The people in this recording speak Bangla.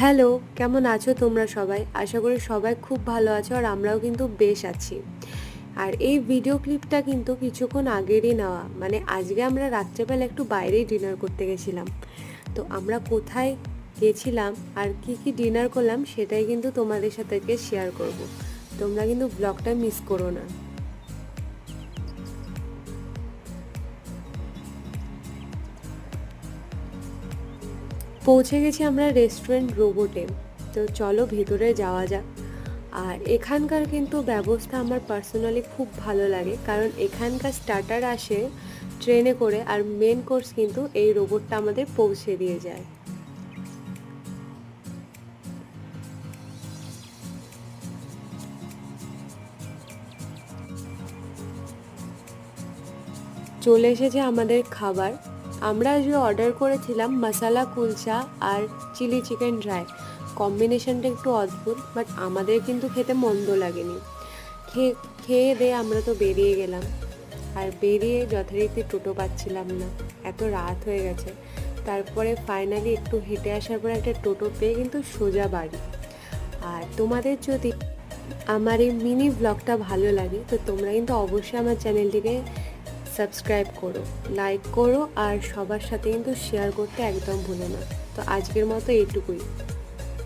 হ্যালো, কেমন আছো তোমরা সবাই? আশা করি সবাই খুব ভালো আছো আর আমরাও কিন্তু বেশ আছি। আর এই ভিডিও ক্লিপটা কিন্তু কিছুক্ষণ আগেরই নেওয়া। মানে আজকে আমরা রাত্রেবেলা একটু বাইরেই ডিনার করতে গেছিলাম। তো আমরা কোথায় গেছিলাম আর কি ডিনার করলাম সেটাই কিন্তু তোমাদের সাথে আজকে শেয়ার করব। তোমরা কিন্তু ব্লগটা মিস করো না। পৌঁছে গেছি আমরা রেস্টুরেন্ট রোবটে। তো চলো ভেতরে যাওয়া যাক। আর এখানকার কিন্তু ব্যবস্থা আমার পার্সোনালি খুব ভালো লাগে, কারণ এখানকার স্টার্টার আসে ট্রেনে করে আর মেন কোর্স কিন্তু এই রোবটটা আমাদের পৌঁছে দিয়ে যায়। চলে এসেছে আমাদের খাবার। আমরা আজকে অর্ডার করেছিলাম মশালা কুলচা আর চিলি চিকেন ড্রাই। কম্বিনেশনটা একটু অদ্ভুত, বাট আমাদের কিন্তু খেতে মন্দ লাগেনি। খেয়ে খেয়ে দিয়ে আমরা তো বেরিয়ে গেলাম। আর বেরিয়ে যথারীতি টোটো পাচ্ছিলাম না, এত রাত হয়ে গেছে। তারপরে ফাইনালি একটু হেঁটে আসার পর একটা টোটো পেয়ে কিন্তু সোজা বাড়ি। আর তোমাদের যদি আমার এই মিনি ব্লগটা ভালো লাগে তো তোমরা কিন্তু অবশ্যই আমার চ্যানেলটিকে সাবস্ক্রাইব করো, লাইক করো আর সবার সাথে কিন্তু শেয়ার করতে একদম ভুলো না। তো আজকের মতো এইটুকুই।